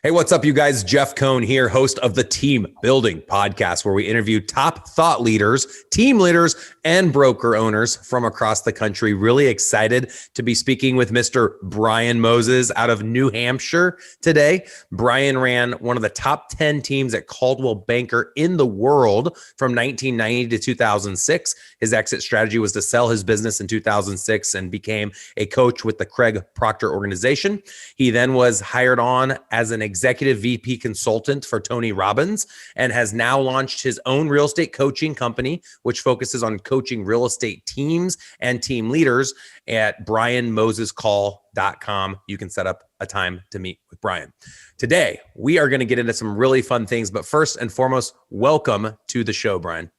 Hey, what's up, you guys? Jeff Cohn here, host of the Team Building Podcast, where we interview top thought leaders, team leaders, and broker owners from across the country. Really excited to be speaking with Mr. Brian Moses out of New Hampshire today. Brian ran one of the top 10 teams at Coldwell Banker in the world from 1990 to 2006. His exit strategy was to sell his business in 2006 and became a coach with the Craig Proctor organization. He then was hired on as an executive VP consultant for Tony Robbins and has now launched his own real estate coaching company, which focuses on coaching real estate teams and team leaders at brianmosescall.com. You can set up a time to meet with Brian. Today, we are going to get into some really fun things, but first and foremost, welcome to the show, Brian.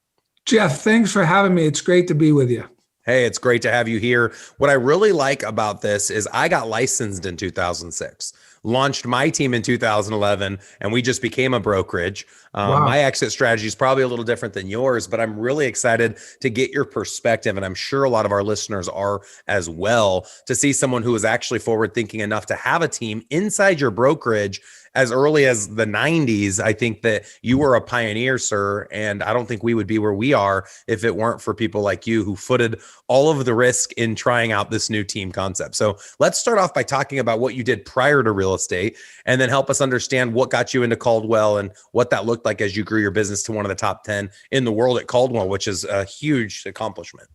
Jeff, thanks for having me. It's great to be with you. Hey, it's great to have you here. What I really like about this is I got licensed in 2006, launched my team in 2011, and we just became a brokerage. Wow. My exit strategy is probably a little different than yours, but I'm really excited to get your perspective, and I'm sure a lot of our listeners are as well, to see someone who is actually forward thinking enough to have a team inside your brokerage as early as the 90s. I think that you were a pioneer, sir, and I don't think we would be where we are if it weren't for people like you who footed all of the risk in trying out this new team concept. So let's start off by talking about what you did prior to real estate, and then help us understand what got you into Caldwell and what that looked like as you grew your business to one of the top 10 in the world at Caldwell, which is a huge accomplishment.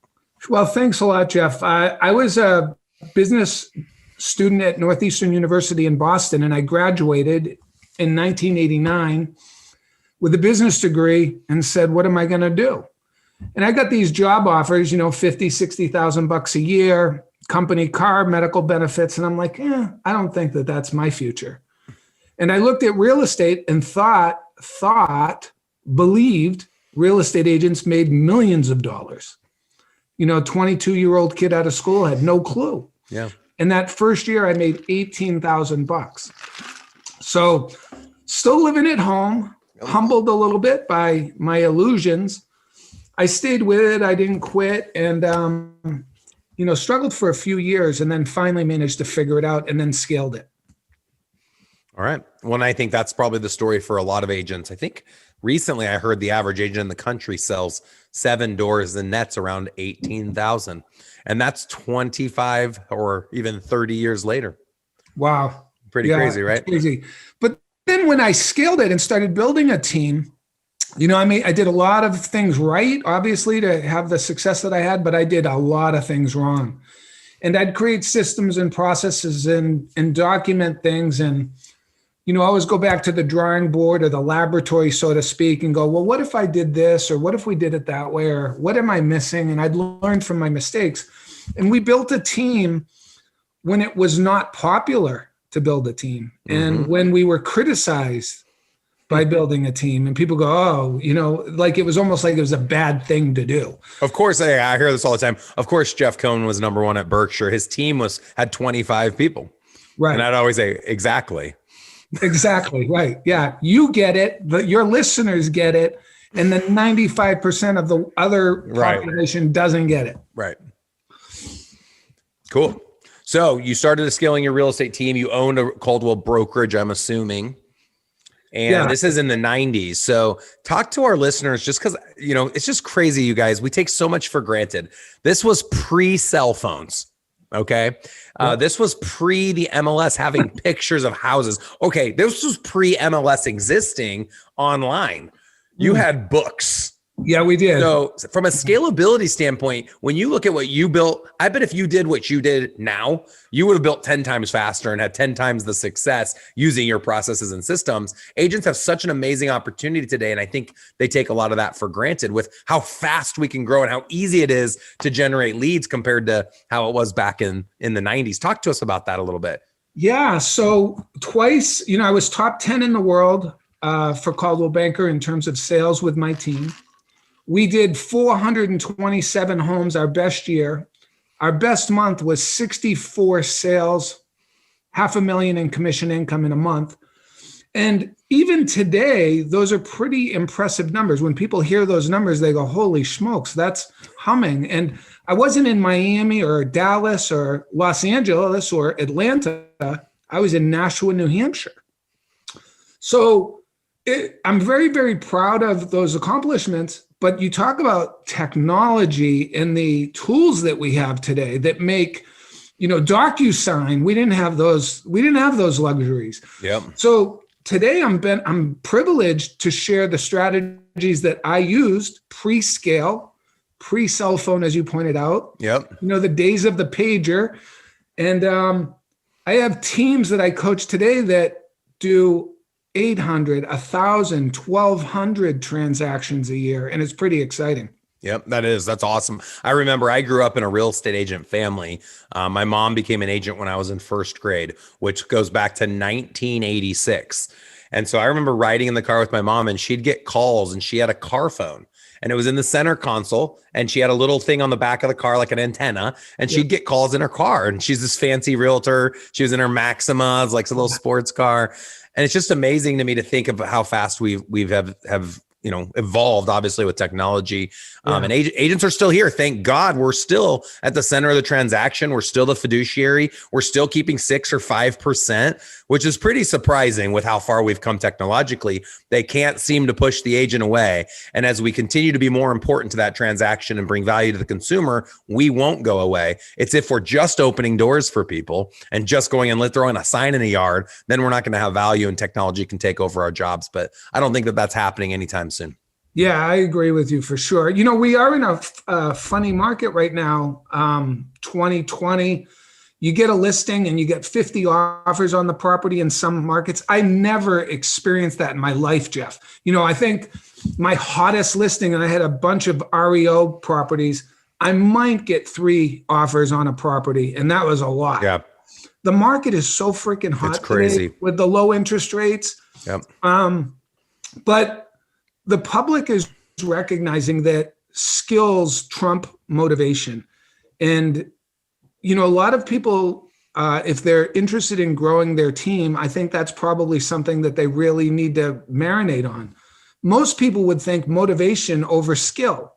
Well, thanks a lot, Jeff. I was a business student at Northeastern University in Boston, and I graduated in 1989 with a business degree and said, what am I going to do? And I got these job offers, $50,000-$60,000 a year, company car, medical benefits. And I'm like, I don't think that that's my future. And I looked at real estate and believed real estate agents made millions of dollars. 22-year-old kid out of school had no clue. Yeah. And that first year I made $18,000. So still living at home, humbled a little bit by my illusions. I stayed with it. I didn't quit, and, struggled for a few years, and then finally managed to figure it out and then scaled it. All right. Well, and I think that's probably the story for a lot of agents. I think recently I heard the average agent in the country sells 7 doors and nets around 18,000. And that's 25 or even 30 years later. Wow. Pretty crazy, right? Crazy. But then when I scaled it and started building a team, I did a lot of things right, obviously, to have the success that I had, but I did a lot of things wrong. And I'd create systems and processes and document things, and always go back to the drawing board or the laboratory, so to speak, and go, well, what if I did this? Or what if we did it that way? Or what am I missing? And I'd learned from my mistakes. And we built a team when it was not popular to build a team. And when we were criticized by building a team, and people go, like it was almost like it was a bad thing to do. Of course, I hear this all the time. Of course, Jeff Cohn was number one at Berkshire. His team had 25 people. Right. And I'd always say, exactly. Exactly. Right. Yeah. You get it. Your listeners get it. And then 95% of the other population doesn't get it. Right. Cool. So you started scaling your real estate team. You owned a Caldwell brokerage, I'm assuming. And this is in the 90s. So talk to our listeners, just because, it's just crazy, you guys. We take so much for granted. This was pre-cell phones. Okay. This was pre the MLS having pictures of houses. Okay. This was pre MLS existing online. You had books. Yeah, we did. So from a scalability standpoint, when you look at what you built, I bet if you did what you did now, you would have built 10 times faster and had 10 times the success using your processes and systems. Agents have such an amazing opportunity today. And I think they take a lot of that for granted with how fast we can grow and how easy it is to generate leads compared to how it was back in the 90s. Talk to us about that a little bit. Yeah. So twice, I was top 10 in the world for Coldwell Banker in terms of sales with my team. We did 427 homes our best year. Our best month was 64 sales, $500,000 in commission income in a month. And even today, those are pretty impressive numbers. When people hear those numbers, they go, holy smokes, that's humming. And I wasn't in Miami or Dallas or Los Angeles or Atlanta. I was in Nashua, New Hampshire. So I'm very, very proud of those accomplishments. But you talk about technology and the tools that we have today that make, DocuSign. We didn't have those. We didn't have those luxuries. Yep. So today I'm privileged to share the strategies that I used pre-scale, pre-cell phone, as you pointed out. Yep. The days of the pager, and I have teams that I coach today that do 800, 1,000, 1,200 transactions a year. And it's pretty exciting. Yep, that's awesome. I remember I grew up in a real estate agent family. My mom became an agent when I was in first grade, which goes back to 1986. And so I remember riding in the car with my mom, and she'd get calls, and she had a car phone. And it was in the center console, and she had a little thing on the back of the car, like an antenna, and she'd get calls in her car. And she's this fancy realtor. She was in her Maximas, like a little sports car. And it's just amazing to me to think of how fast we've evolved, obviously, with technology. And agents are still here. Thank God we're still at the center of the transaction. We're still the fiduciary. We're still keeping 6 or 5%, which is pretty surprising with how far we've come technologically. They can't seem to push the agent away. And as we continue to be more important to that transaction and bring value to the consumer, we won't go away. It's if we're just opening doors for people and just going and throwing a sign in the yard, then we're not going to have value, and technology can take over our jobs. But I don't think that that's happening anytime soon. Yeah, I agree with you for sure. We are in a funny market right now. 2020, you get a listing and you get 50 offers on the property in some markets. I never experienced that in my life, Jeff. I think my hottest listing, and I had a bunch of REO properties, I might get 3 offers on a property, and that was a lot. Yeah. The market is so freaking hot. It's crazy today with the low interest rates. Yep. But the public is recognizing that skills trump motivation. And, a lot of people, if they're interested in growing their team, I think that's probably something that they really need to marinate on. Most people would think motivation over skill.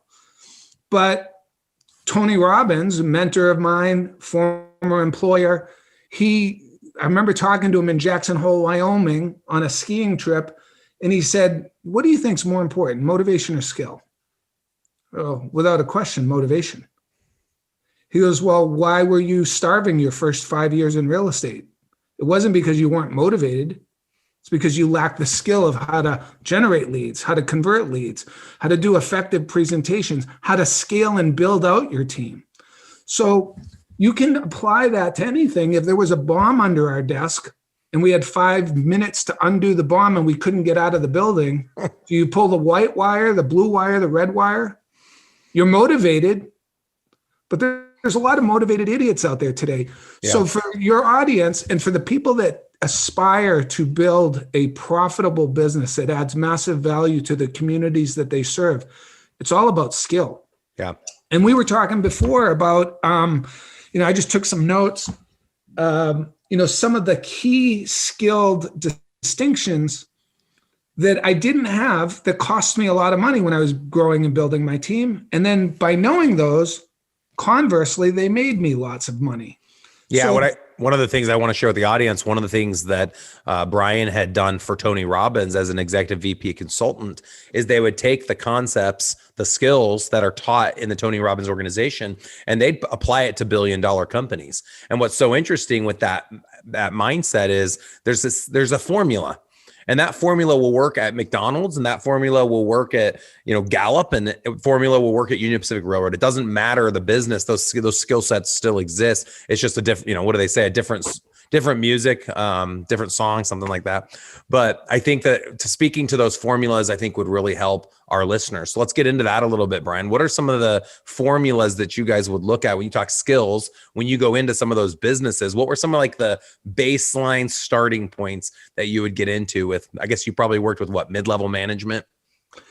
But Tony Robbins, a mentor of mine, former employer, I remember talking to him in Jackson Hole, Wyoming on a skiing trip. And he said, what do you think is more important, motivation or skill? Oh, without a question, motivation. He goes, well, why were you starving your first 5 years in real estate? It wasn't because you weren't motivated. It's because you lacked the skill of how to generate leads, how to convert leads, how to do effective presentations, how to scale and build out your team. So you can apply that to anything. If there was a bomb under our desk, and we had 5 minutes to undo the bomb and we couldn't get out of the building, do you pull the white wire, the blue wire, the red wire? You're motivated, but there's a lot of motivated idiots out there today. Yeah. So for your audience and for the people that aspire to build a profitable business that adds massive value to the communities that they serve, it's all about skill. Yeah. And we were talking before about, I just took some notes. Some of the key skilled distinctions that I didn't have that cost me a lot of money when I was growing and building my team. And then by knowing those, conversely, they made me lots of money. Yeah. So, one of the things I want to share with the audience, one of the things that Brian had done for Tony Robbins as an executive VP consultant is they would take the concepts, the skills that are taught in the Tony Robbins organization, and they'd apply it to billion-dollar companies. And what's so interesting with that mindset is there's a formula. And that formula will work at McDonald's, and that formula will work at, Gallup, and the formula will work at Union Pacific Railroad. It doesn't matter the business; those skill sets still exist. It's just a different, what do they say? A different music, different song, something like that. But I think that speaking to those formulas, I think would really help our listeners. So let's get into that a little bit, Brian. What are some of the formulas that you guys would look at when you talk skills, when you go into some of those businesses? What were some of like the baseline starting points that you would get into with, I guess you probably worked with mid-level management?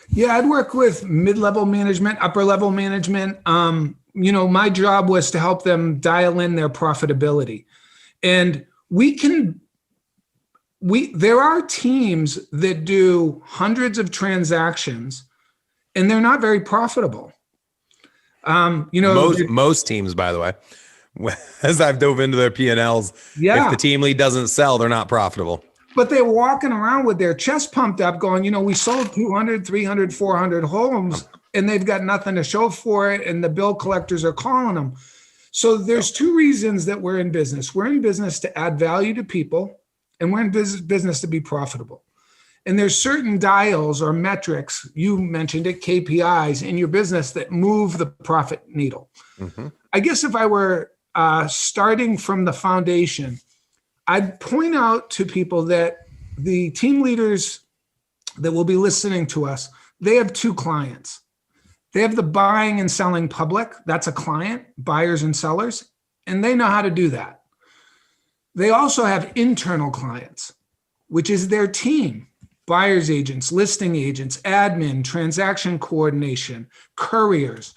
Yeah, I'd work with mid-level management, upper-level management. My job was to help them dial in their profitability. And there are teams that do hundreds of transactions and they're not very profitable. Most teams, by the way, as I've dove into their P&Ls, if the team lead doesn't sell, they're not profitable. But they're walking around with their chest pumped up going, we sold 200, 300, 400 homes and they've got nothing to show for it. And the bill collectors are calling them. So there's two reasons that we're in business. We're in business to add value to people, and we're in business to be profitable. And there's certain dials or metrics, you mentioned it, KPIs in your business that move the profit needle. Mm-hmm. I guess if I were starting from the foundation, I'd point out to people that the team leaders that will be listening to us, they have two clients. They have the buying and selling public. That's a client, buyers and sellers, and they know how to do that. They also have internal clients, which is their team, buyer's agents, listing agents, admin, transaction coordination, couriers.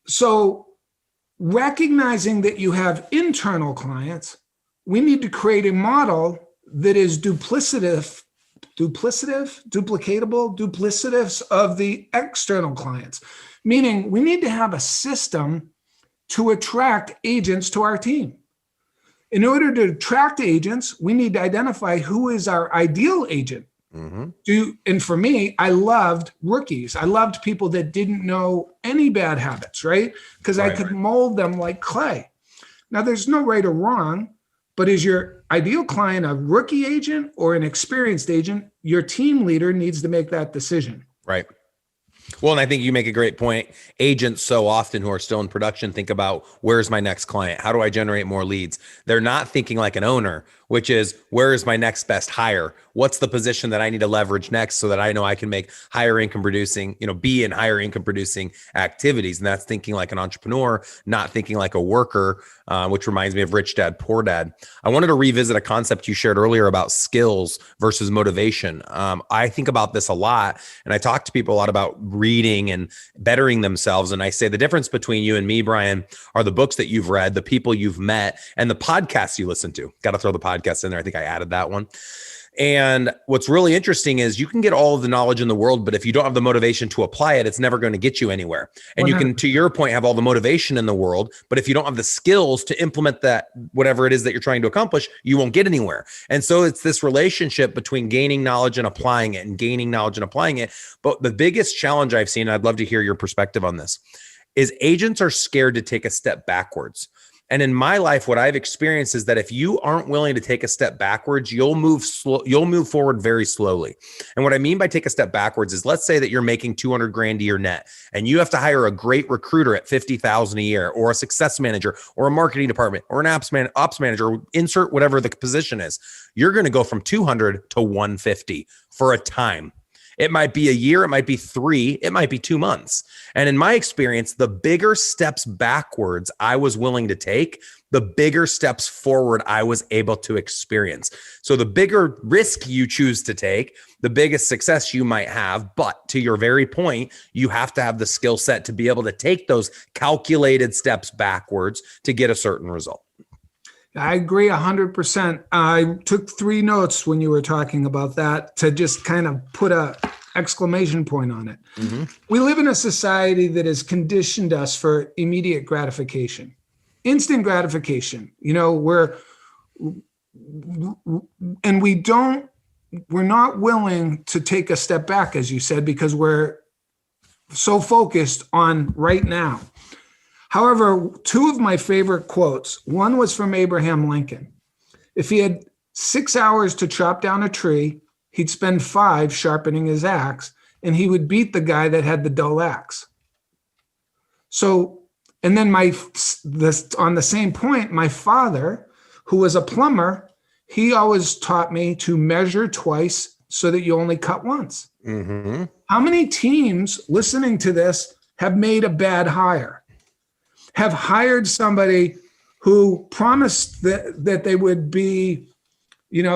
So recognizing that you have internal clients, we need to create a model that is duplicitous of the external clients, meaning we need to have a system to attract agents to our team. In order to attract agents, we need to identify who is our ideal agent. Mm-hmm. And for me, I loved rookies. I loved people that didn't know any bad habits, right? Because I could mold them like clay. Now, there's no right or wrong, but is your ideal client a rookie agent or an experienced agent? Your team leader needs to make that decision. Right. Well, and I think you make a great point. Agents so often who are still in production think about, where's my next client? How do I generate more leads? They're not thinking like an owner, which is, where is my next best hire? What's the position that I need to leverage next so that I know I can make higher income producing, be in higher income producing activities? And that's thinking like an entrepreneur, not thinking like a worker, which reminds me of Rich Dad, Poor Dad. I wanted to revisit a concept you shared earlier about skills versus motivation. I think about this a lot, and I talk to people a lot about reading and bettering themselves. And I say the difference between you and me, Brian, are the books that you've read, the people you've met, and the podcasts you listen to. Got to throw the podcast in there. I think I added that one. And what's really interesting is you can get all of the knowledge in the world, but if you don't have the motivation to apply it, it's never going to get you anywhere. And 100%. You can, to your point, have all the motivation in the world, but if you don't have the skills to implement that, whatever it is that you're trying to accomplish, you won't get anywhere. And so it's this relationship between gaining knowledge and applying it and gaining knowledge and applying it. But the biggest challenge I've seen, and I'd love to hear your perspective on this, is agents are scared to take a step backwards. And in my life, what I've experienced is that if you aren't willing to take a step backwards, you'll move forward very slowly. And what I mean by take a step backwards is, let's say that you're making 200 grand a year net and you have to hire a great recruiter at 50,000 a year, or a success manager, or a marketing department, or an ops manager, or insert whatever the position is. You're going to go from 200 to 150 for a time. It might be a year, it might be 3, it might be 2 months. And in my experience, the bigger steps backwards I was willing to take, the bigger steps forward I was able to experience. So the bigger risk you choose to take, the biggest success you might have. But to your very point, you have to have the skill set to be able to take those calculated steps backwards to get a certain result. I agree 100%. I took 3 notes when you were talking about that to just kind of put a exclamation point on it. Mm-hmm. We live in a society that has conditioned us for immediate gratification, instant gratification. We're not willing to take a step back, as you said, because we're so focused on right now. However, 2 of my favorite quotes, one was from Abraham Lincoln. If he had 6 hours to chop down a tree, he'd spend 5 sharpening his axe, and he would beat the guy that had the dull axe. So, and then on the same point, my father, who was a plumber, he always taught me to measure twice so that you only cut once. Mm-hmm. How many teams listening to this have made a bad hire? Have hired somebody who promised that they would be,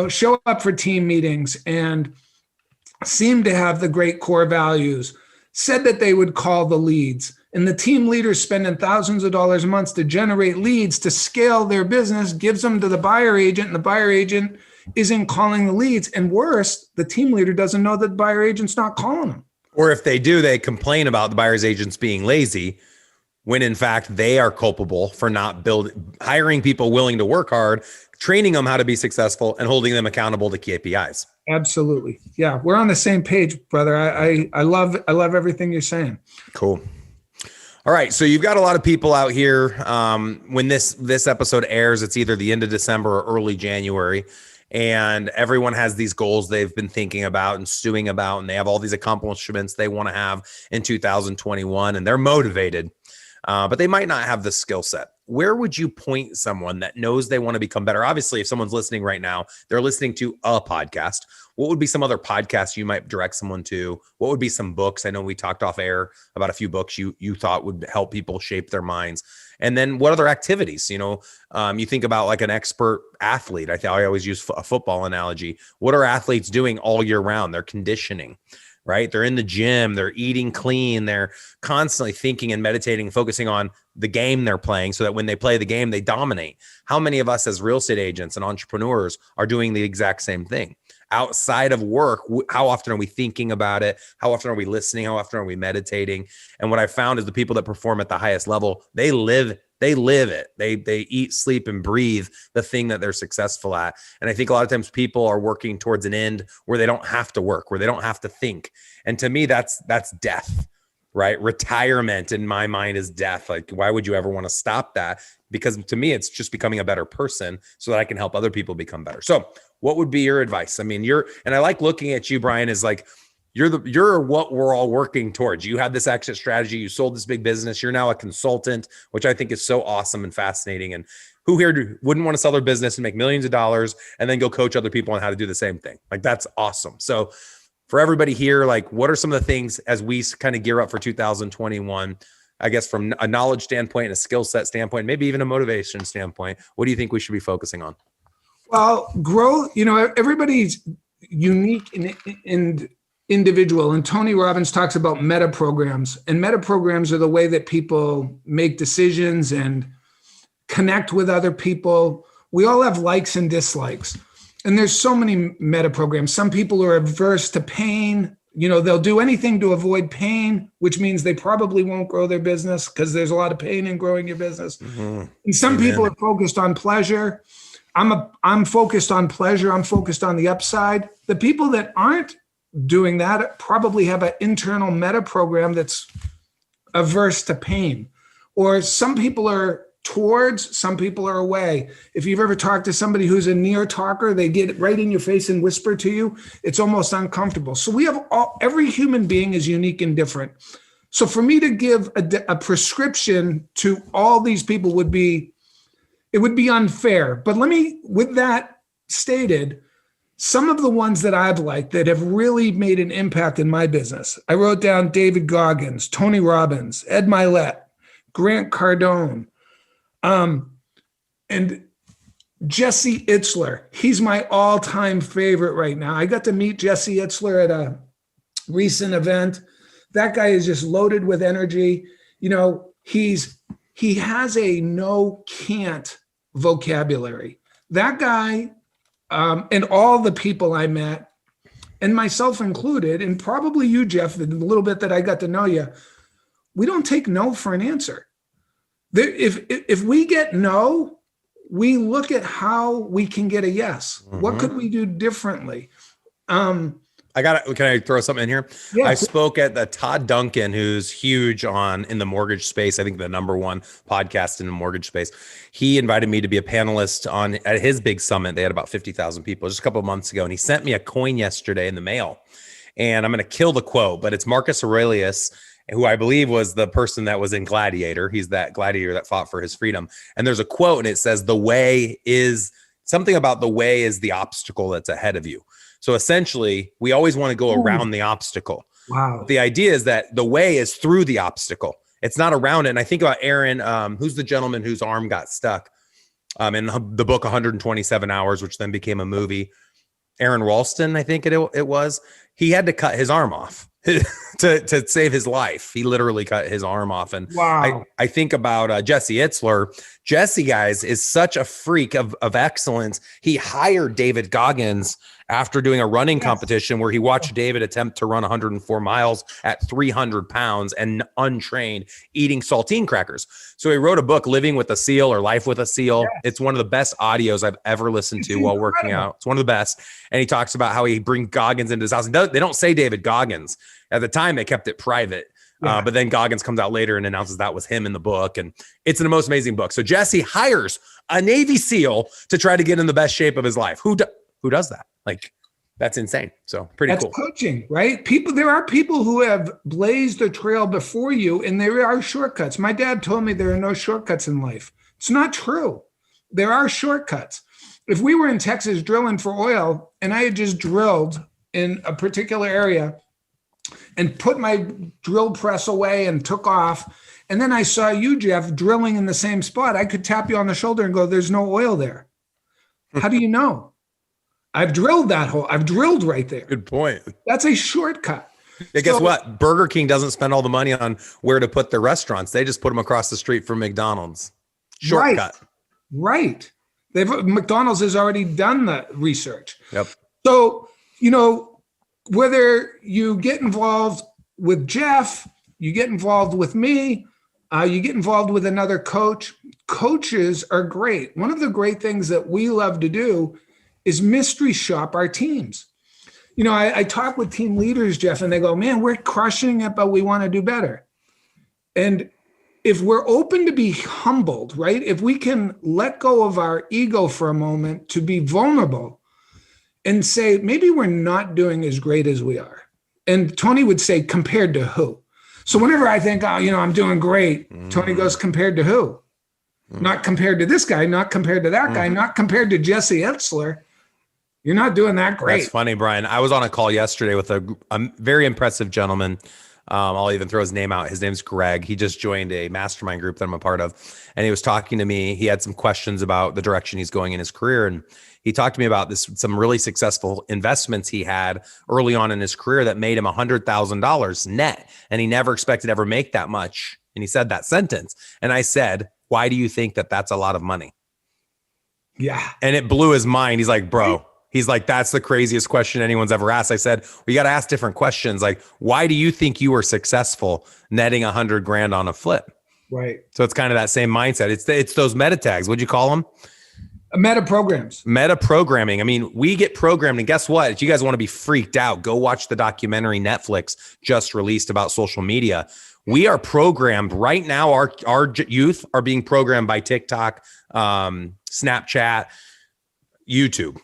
show up for team meetings and seem to have the great core values, said that they would call the leads, and the team leaders spending thousands of dollars a month to generate leads to scale their business, gives them to the buyer agent, and the buyer agent isn't calling the leads. And worse, the team leader doesn't know that the buyer agent's not calling them. Or if they do, they complain about the buyer's agents being lazy, when in fact they are culpable for not hiring people willing to work hard, training them how to be successful, and holding them accountable to KPIs. Absolutely. Yeah, we're on the same page, brother. I love everything you're saying. Cool. All right, so you've got a lot of people out here. When this episode airs, it's either the end of December or early January, and everyone has these goals they've been thinking about and stewing about, and they have all these accomplishments they want to have in 2021, and they're motivated, but they might not have the skill set. Where would you point someone that knows they want to become better? Obviously, if someone's listening right now, they're listening to a podcast. What would be some other podcasts you might direct someone to? What would be some books? I know we talked off air about a few books you thought would help people shape their minds. And then what other activities? You think about like an expert athlete. I always use a football analogy. What are athletes doing all year round? They're conditioning, right? They're in the gym, they're eating clean, they're constantly thinking and meditating, focusing on the game they're playing so that when they play the game, they dominate. How many of us as real estate agents and entrepreneurs are doing the exact same thing? Outside of work, how often are we thinking about it? How often are we listening? How often are we meditating? And what I found is the people that perform at the highest level, they live it. They eat, sleep, and breathe the thing that they're successful at. And I think a lot of times people are working towards an end where they don't have to work, where they don't have to think. And to me, that's death, right? Retirement in my mind is death. Like, why would you ever want to stop that? Because to me, it's just becoming a better person so that I can help other people become better. So what would be your advice? I mean, and I like looking at you, Brian, as like, you're what we're all working towards. You have this exit strategy. You sold this big business. You're now a consultant, which I think is so awesome and fascinating. And who here wouldn't want to sell their business and make millions of dollars and then go coach other people on how to do the same thing? Like, that's awesome. So for everybody here, like, what are some of the things as we kind of gear up for 2021, I guess from a knowledge standpoint and a skill set standpoint, maybe even a motivation standpoint, what do you think we should be focusing on? Well, growth, everybody's unique and individual. And Tony Robbins talks about meta programs, and meta programs are the way that people make decisions and connect with other people. We all have likes and dislikes, and there's so many meta programs. Some people are averse to pain. They'll do anything to avoid pain, which means they probably won't grow their business because there's a lot of pain in growing your business. Mm-hmm. And some people are focused on pleasure. I'm focused on pleasure. I'm focused on the upside. The people that aren't doing that probably have an internal meta program that's averse to pain. Or some people are towards, some people are away. If you've ever talked to somebody who's a near talker, they get right in your face and whisper to you. It's almost uncomfortable. So we have every human being is unique and different. So for me to give a prescription to all these people would be unfair. But with that stated, some of the ones that I've liked that have really made an impact in my business, I wrote down David Goggins, Tony Robbins, Ed Mylett, Grant Cardone, and Jesse Itzler. He's my all-time favorite right now. I got to meet Jesse Itzler at a recent event. That guy is just loaded with energy. He has a no can't vocabulary. That guy, and all the people I met, and myself included, and probably you, Jeff, the little bit that I got to know you, we don't take no for an answer. If we get no, we look at how we can get a yes. Mm-hmm. What could we do differently? Can I throw something in here? Yeah. I spoke at the Todd Duncan, who's huge in the mortgage space. I think the number one podcast in the mortgage space. He invited me to be a panelist at his big summit. They had about 50,000 people just a couple of months ago. And he sent me a coin yesterday in the mail. And I'm going to kill the quote, but it's Marcus Aurelius, who I believe was the person that was in Gladiator. He's that gladiator that fought for his freedom. And there's a quote and it says, the way is the obstacle that's ahead of you. So essentially, we always want to go around the obstacle. Wow. But the idea is that the way is through the obstacle. It's not around it. And I think about Aaron, who's the gentleman whose arm got stuck in the book 127 Hours, which then became a movie. Aaron Ralston, I think it was. He had to cut his arm off to save his life. He literally cut his arm off. And wow. I think about Jesse Itzler. Jesse, guys, is such a freak of excellence. He hired David Goggins after doing a running competition where he watched David attempt to run 104 miles at 300 pounds and untrained, eating saltine crackers. So he wrote a book, Living with a Seal or Life with a Seal. Yes. It's one of the best audios I've ever listened to while working out. It's one of the best. And he talks about how he brings Goggins into his house. And they don't say David Goggins. At the time, they kept it private. Yeah. But then Goggins comes out later and announces that was him in the book. And it's the most amazing book. So Jesse hires a Navy SEAL to try to get in the best shape of his life. Who does that? Like, that's insane. So that's cool. Coaching, right? There are people who have blazed a trail before you, and there are shortcuts. My dad told me there are no shortcuts in life. It's not true. There are shortcuts. If we were in Texas drilling for oil and I had just drilled in a particular area and put my drill press away and took off, and then I saw you, Jeff, drilling in the same spot, I could tap you on the shoulder and go, there's no oil there. How do you know? I've drilled that hole. I've drilled right there. Good point. That's a shortcut. Yeah, guess what? Burger King doesn't spend all the money on where to put their restaurants. They just put them across the street from McDonald's. Shortcut. Right. McDonald's has already done the research. Yep. So, whether you get involved with Jeff, you get involved with me, you get involved with another coach. Coaches are great. One of the great things that we love to do is mystery shop our teams. I talk with team leaders, Jeff, and they go, man, we're crushing it, but we want to do better. And if we're open to be humbled, right? If we can let go of our ego for a moment to be vulnerable and say, maybe we're not doing as great as we are. And Tony would say, compared to who? So whenever I think, I'm doing great, Tony goes, compared to who? Not compared to this guy, not compared to that guy, not compared to Jesse Etzler. You're not doing that great. That's funny, Brian. I was on a call yesterday with a very impressive gentleman. I'll even throw his name out. His name's Greg. He just joined a mastermind group that I'm a part of. And he was talking to me. He had some questions about the direction he's going in his career. And he talked to me about some really successful investments he had early on in his career that made him $100,000 net. And he never expected to ever make that much. And he said that sentence. And I said, why do you think that that's a lot of money? Yeah. And it blew his mind. He's like, bro. He's like, that's the craziest question anyone's ever asked. I said, we got to ask different questions. Like, why do you think you were successful netting $100,000 on a flip? Right. So it's kind of that same mindset. It's those meta tags. What'd you call them? Meta programs. Meta programming. I mean, we get programmed, and guess what? If you guys want to be freaked out, go watch the documentary Netflix just released about social media. We are programmed right now. Our youth are being programmed by TikTok, Snapchat, YouTube.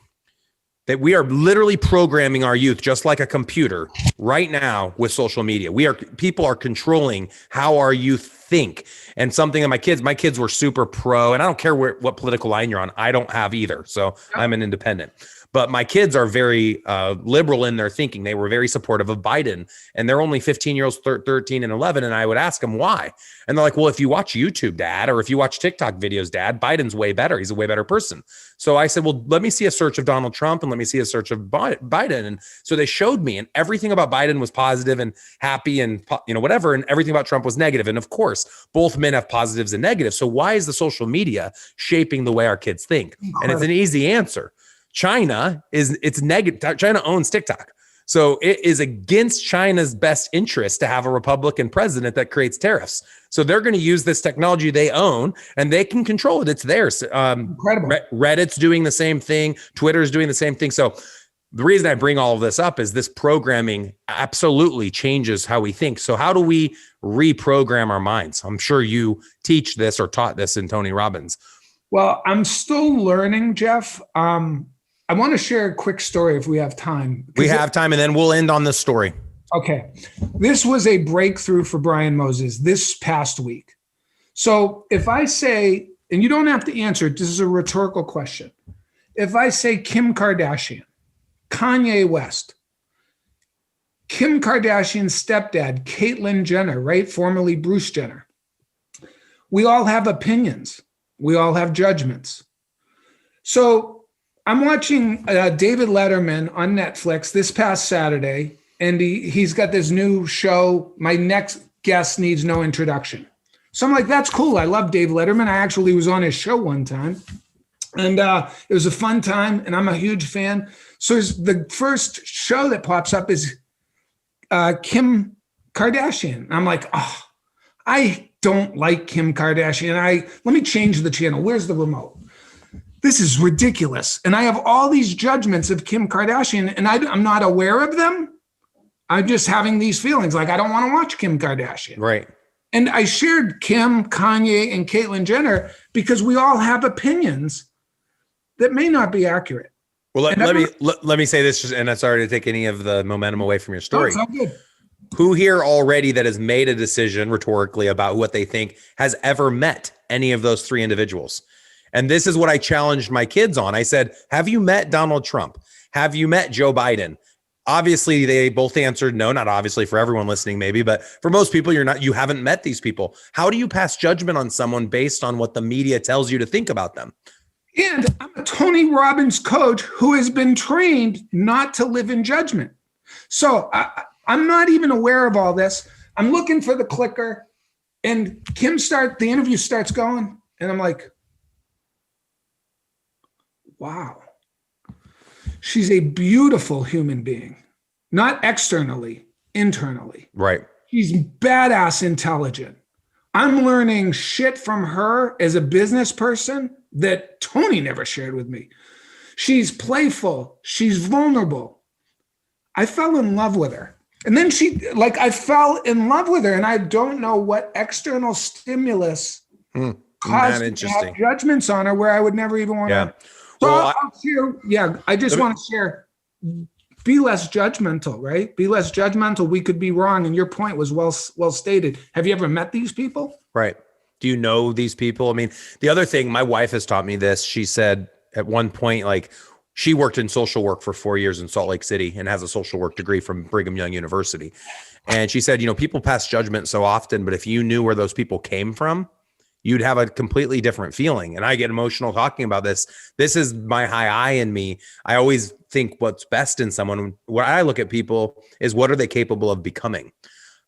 That we are literally programming our youth just like a computer right now with social media. People are controlling how our youth think. And something that my kids were super pro, and I don't care what political line you're on. I don't have either. So I'm an independent. But my kids are very liberal in their thinking. They were very supportive of Biden, and they're only 15-year-olds, 13 and 11. And I would ask them why. And they're like, well, if you watch YouTube, Dad, or if you watch TikTok videos, Dad, Biden's way better. He's a way better person. So I said, well, let me see a search of Donald Trump and let me see a search of Biden. And so they showed me, and everything about Biden was positive and happy and, whatever. And everything about Trump was negative. And of course, both men have positives and negatives. So why is the social media shaping the way our kids think? And it's an easy answer. China it's negative. China owns TikTok. So it is against China's best interest to have a Republican president that creates tariffs. So they're going to use this technology they own, and they can control it. It's theirs. Incredible. Reddit's doing the same thing. Twitter's doing the same thing. So the reason I bring all of this up is this programming absolutely changes how we think. So how do we reprogram our minds? I'm sure you teach this or taught this in Tony Robbins. Well, I'm still learning, Jeff. I want to share a quick story if we have time. We have time, and then we'll end on this story. Okay. This was a breakthrough for Brian Moses this past week. So if I say, and you don't have to answer it, this is a rhetorical question. If I say Kim Kardashian, Kanye West, Kim Kardashian's stepdad, Caitlyn Jenner, right? Formerly Bruce Jenner. We all have opinions. We all have judgments. So I'm watching David Letterman on Netflix this past Saturday, and he's got this new show, My Next Guest Needs No Introduction. So I'm like, that's cool. I love Dave Letterman. I actually was on his show one time. And it was a fun time, and I'm a huge fan. So the first show that pops up is Kim Kardashian. I'm like, oh, I don't like Kim Kardashian. Let me change the channel. Where's the remote? This is ridiculous. And I have all these judgments of Kim Kardashian, and I'm not aware of them. I'm just having these feelings like I don't want to watch Kim Kardashian. Right. And I shared Kim, Kanye, and Caitlyn Jenner because we all have opinions that may not be accurate. Well, let me say this, and I'm sorry to take any of the momentum away from your story. Oh, it's all good. Who here already that has made a decision rhetorically about what they think has ever met any of those three individuals? And this is what I challenged my kids on. I said, have you met Donald Trump? Have you met Joe Biden? Obviously, they both answered no, not obviously for everyone listening, maybe, but for most people, you haven't met these people. How do you pass judgment on someone based on what the media tells you to think about them? And I'm a Tony Robbins coach who has been trained not to live in judgment. So I'm not even aware of all this. I'm looking for the clicker, and the interview starts going, and I'm like, wow. She's a beautiful human being, not externally, internally. Right. She's badass intelligent. I'm learning shit from her as a business person that Tony never shared with me. She's playful. She's vulnerable. I fell in love with her. And then I fell in love with her, and I don't know what external stimulus caused me to have judgments on her where I would never even want to. So I'll share, I just want to share, be less judgmental, right? Be less judgmental. We could be wrong. And your point was well stated. Have you ever met these people? Right. Do you know these people? I mean, the other thing, my wife has taught me this. She said at one point, like, she worked in social work for 4 years in Salt Lake City and has a social work degree from Brigham Young University. And she said, people pass judgment so often, but if you knew where those people came from, you'd have a completely different feeling. And I get emotional talking about this. This is my high I in me. I always think what's best in someone. What I look at people is, what are they capable of becoming?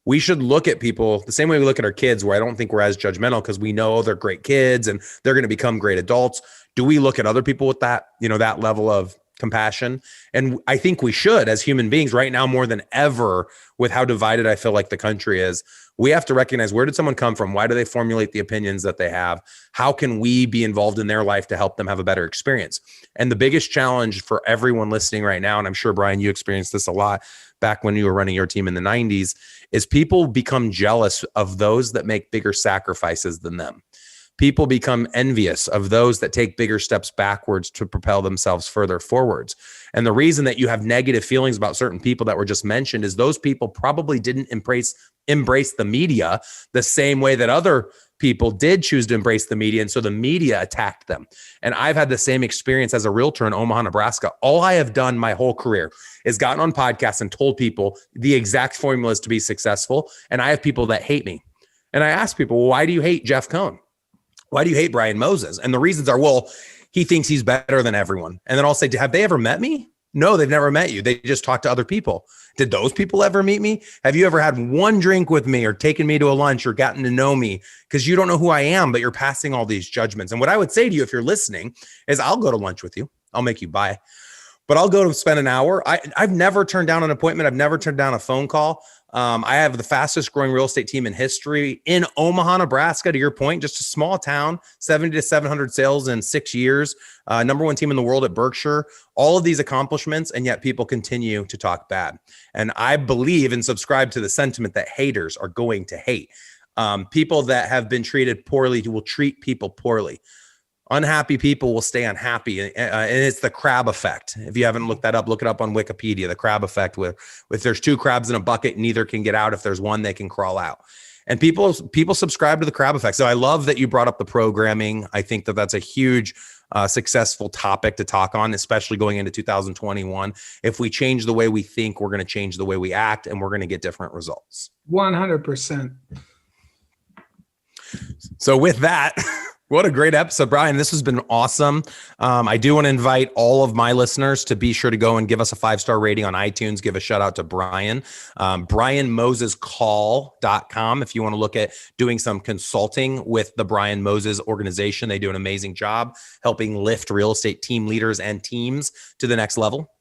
We should look at people the same way we look at our kids, where I don't think we're as judgmental because we know they're great kids and they're going to become great adults. Do we look at other people with that, that level of compassion? And I think we should, as human beings right now, more than ever, with how divided I feel like the country is. We have to recognize, where did someone come from? Why do they formulate the opinions that they have? How can we be involved in their life to help them have a better experience? And the biggest challenge for everyone listening right now, and I'm sure, Brian, you experienced this a lot back when you were running your team in the 90s, is people become jealous of those that make bigger sacrifices than them. People become envious of those that take bigger steps backwards to propel themselves further forwards. And the reason that you have negative feelings about certain people that were just mentioned is those people probably didn't embrace the media the same way that other people did choose to embrace the media. And so the media attacked them. And I've had the same experience as a realtor in Omaha, Nebraska. All I have done my whole career is gotten on podcasts and told people the exact formulas to be successful. And I have people that hate me. And I ask people, well, why do you hate Jeff Cohn? Why do you hate Brian Moses? And the reasons are, well, he thinks he's better than everyone. And then I'll say, have they ever met me? No, they've never met you. They just talk to other people. Did those people ever meet me? Have you ever had one drink with me or taken me to a lunch or gotten to know me? Because you don't know who I am, but you're passing all these judgments. And what I would say to you, if you're listening, is I'll go to lunch with you. I'll make you buy, but I'll go to spend an hour. I've never turned down an appointment. I've never turned down a phone call. I have the fastest growing real estate team in history in Omaha, Nebraska. To your point, just a small town, 70 to 700 sales in 6 years, number one team in the world at Berkshire, all of these accomplishments. And yet people continue to talk bad. And I believe and subscribe to the sentiment that haters are going to hate. People that have been treated poorly will treat people poorly. Unhappy people will stay unhappy. And it's the crab effect. If you haven't looked that up, look it up on Wikipedia, the crab effect, where if there's two crabs in a bucket, neither can get out. If there's one, they can crawl out. And people subscribe to the crab effect. So I love that you brought up the programming. I think that that's a huge successful topic to talk on, especially going into 2021. If we change the way we think, we're going to change the way we act, and we're going to get different results. 100%. So with that, What a great episode, Brian. This has been awesome. I do want to invite all of my listeners to be sure to go and give us a 5-star rating on iTunes. Give a shout out to Brian. BrianMosesCall.com. If you want to look at doing some consulting with the Brian Moses organization, they do an amazing job helping lift real estate team leaders and teams to the next level.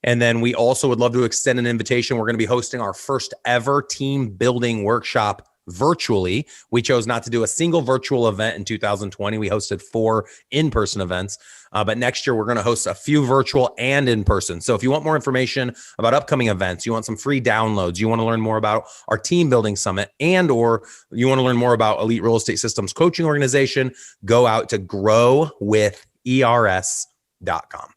And then we also would love to extend an invitation. We're going to be hosting our first ever team building workshop virtually. We chose not to do a single virtual event in 2020. We hosted 4 in-person events, but next year we're going to host a few virtual and in-person. So if you want more information about upcoming events, you want some free downloads, you want to learn more about our team building summit, and or you want to learn more about Elite Real Estate Systems Coaching Organization, go out to growwithers.com.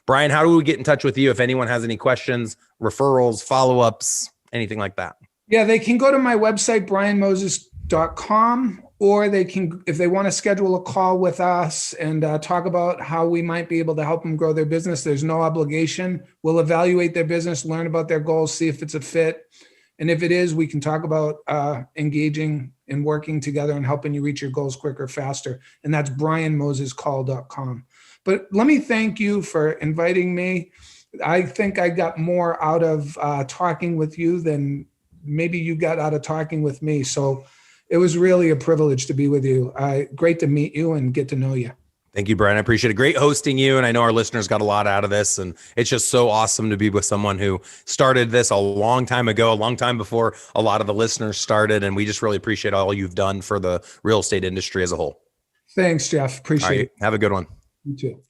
Brian, how do we get in touch with you if anyone has any questions, referrals, follow-ups, anything like that? Yeah, they can go to my website, brianmoses.com, or they can, if they want to schedule a call with us and talk about how we might be able to help them grow their business. There's no obligation. We'll evaluate their business, learn about their goals, see if it's a fit. And if it is, we can talk about engaging and working together and helping you reach your goals quicker, faster. And that's brianmosescall.com. But let me thank you for inviting me. I think I got more out of talking with you than maybe you got out of talking with me. So it was really a privilege to be with you. Great to meet you and get to know you. Thank you, Brian. I appreciate it. Great hosting you. And I know our listeners got a lot out of this. And it's just so awesome to be with someone who started this a long time ago, a long time before a lot of the listeners started. And we just really appreciate all you've done for the real estate industry as a whole. Thanks, Jeff. Appreciate it. Have a good one. You too.